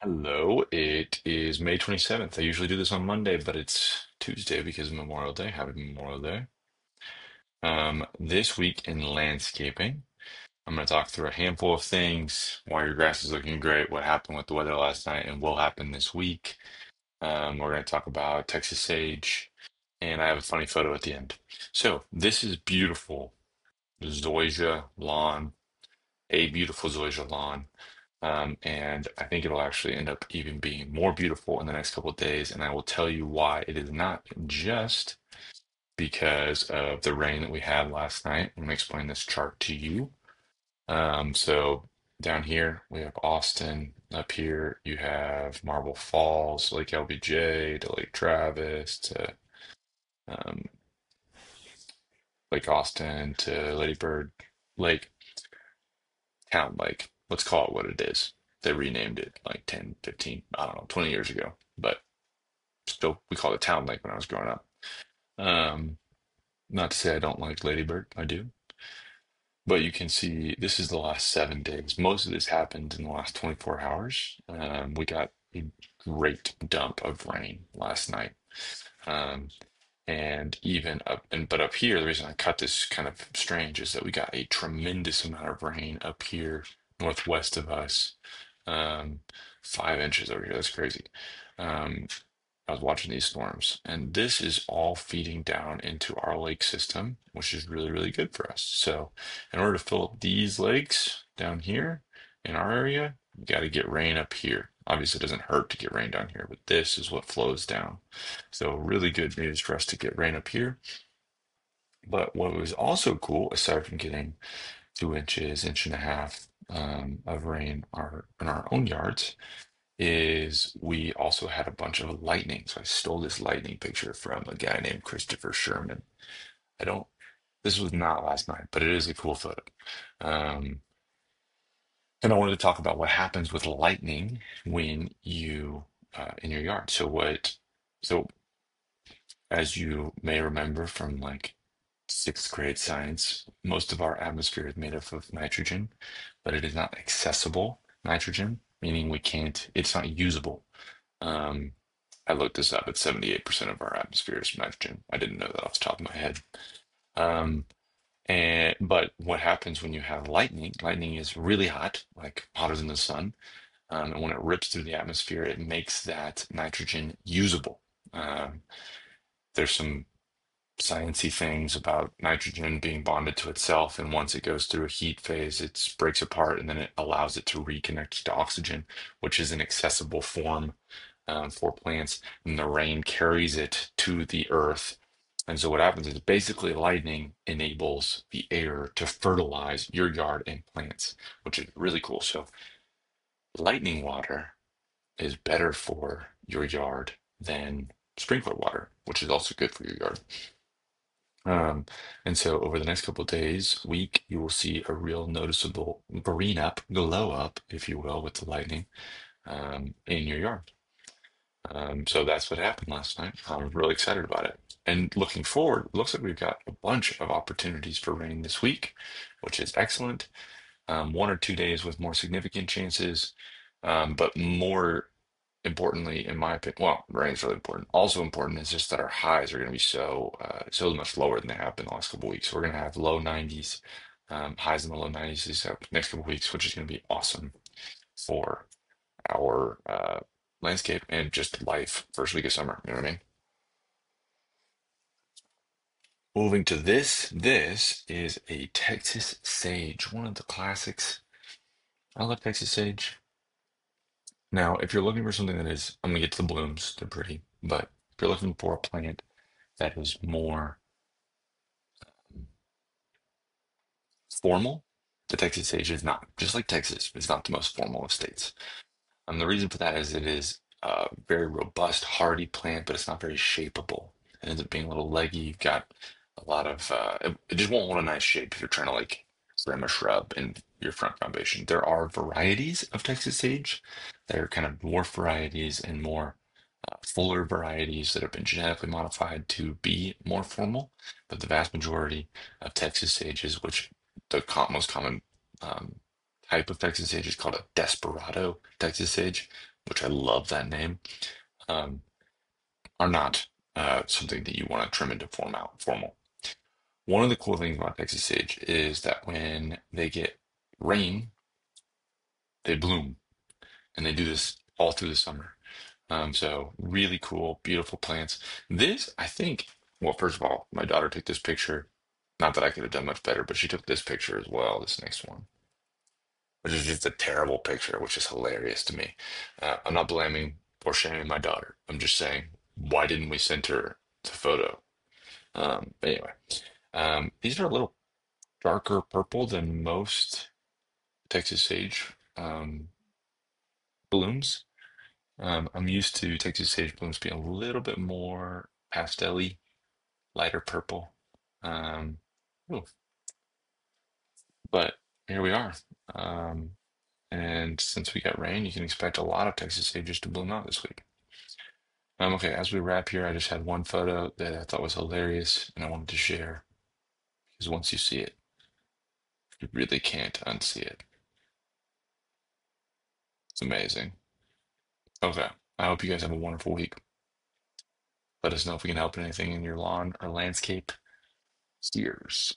Hello, it is May 27th. I usually do this on Monday, but it's Tuesday because of Memorial Day. Happy Memorial Day. This week in landscaping, I'm going to talk through a handful of things, why your grass is looking great, what happened with the weather last night, and will happen this week. We're going to talk about Texas sage, and I have a funny photo at the end. So this is beautiful zoysia lawn, a beautiful zoysia lawn. And I think it'll actually end up even being more beautiful in the next couple of days. And I will tell you why it is not just because of the rain that we had last night. I'm going to explain this chart to you. So down here we have Austin. Up here you have Marble Falls, Lake LBJ to Lake Travis to um, Lake Austin to Lady Bird Lake, Town Lake. Let's call it what it is. They renamed it like 10, 15, I don't know, 20 years ago. But still, we called it Town Lake when I was growing up. Um, Not to say I don't like Lady Bird, I do. But you can see this is the last 7 days. Most of this happened in the last 24 hours. We got a great dump of rain last night. Um, and even up but up here, the reason I cut this kind of strange is that we got a tremendous amount of rain up here northwest of us. Um, 5 inches over here. That's crazy. Um, I was watching these storms, and this is all feeding down into our lake system, which is really, really good for us. So, in order to fill up these lakes down here in our area, you got to get rain up here. Obviously, it doesn't hurt to get rain down here, but this is what flows down. So, really good news for us to get rain up here. But what was also cool, aside from getting 2 inches, inch and a half of rain in our own yards, is we also had a bunch of lightning. So I stole this lightning picture from a guy named Christopher Sherman. I don't, this was not last night, but it is a cool photo. Um, and I wanted to talk about what happens with lightning when in your yard. So as you may remember from like sixth grade science, most of our atmosphere is made up of nitrogen, but it is not accessible nitrogen, meaning it's not usable. Um, I looked this up. It's 78% of our atmosphere is nitrogen. I didn't know that off the top of my head. Um, but what happens when you have lightning? Lightning is really hot, like hotter than the sun. And when it rips through the atmosphere, it makes that nitrogen usable. Um, there's some sciencey things about nitrogen being bonded to itself, and once it goes through a heat phase, it breaks apart, and then it allows it to reconnect to oxygen, which is an accessible form for plants, and the rain carries it to the earth. And so what happens is basically lightning enables the air to fertilize your yard and plants, which is really cool. So lightning water is better for your yard than sprinkler water, which is also good for your yard. Um, and so over the next couple of days, week, you will see a real noticeable green up, glow up, if you will, with the lightning in your yard. So that's what happened last night. I'm really excited about it. And looking forward, it looks like we've got a bunch of opportunities for rain this week, which is excellent. 1 or 2 days with more significant chances, but more importantly, in my opinion, well, rain's really important. Also important is just that our highs are going to be so much lower than they have been the last couple of weeks. We're going to have low 90s, highs in the low 90s these next couple of weeks, which is going to be awesome for our landscape and just life first week of summer. You know what I mean? Moving to this is a Texas sage, one of the classics. I love Texas sage. Now, if you're looking for something that is, I'm gonna get to the blooms, they're pretty, but if you're looking for a plant that is more formal, the Texas sage is not. Just like Texas, it's not the most formal of states. The reason for that is it is a very robust, hardy plant, but it's not very shapeable. It ends up being a little leggy. You've got a lot of it just won't hold a nice shape if you're trying to like trim a shrub in your front foundation. There are varieties of Texas sage. There are kind of dwarf varieties and more fuller varieties that have been genetically modified to be more formal. But the vast majority of Texas sages, which most common um, type of Texas sage is called a desperado Texas sage, which I love that name, um, are not something that you want to trim into formal. One of the cool things about Texas sage is that when they get rain, they bloom, and they do this all through the summer. So really cool, beautiful plants. This, I think, well, first of all, my daughter took this picture. Not that I could have done much better, but she took this picture as well, this next one, which is just a terrible picture, which is hilarious to me. I'm not blaming or shaming my daughter. I'm just saying, why didn't we send her the photo? But anyway, these are a little darker purple than most Texas sage blooms. I'm used to Texas sage blooms being a little bit more pastel-y, lighter purple. Um, ooh, but here we are. Um, and since we got rain, you can expect a lot of Texas sages to bloom out this week. Okay, as we wrap here, I just had one photo that I thought was hilarious and I wanted to share because once you see it, you really can't unsee it. It's amazing. Okay, I hope you guys have a wonderful week. Let us know if we can help anything in your lawn or landscape. Cheers.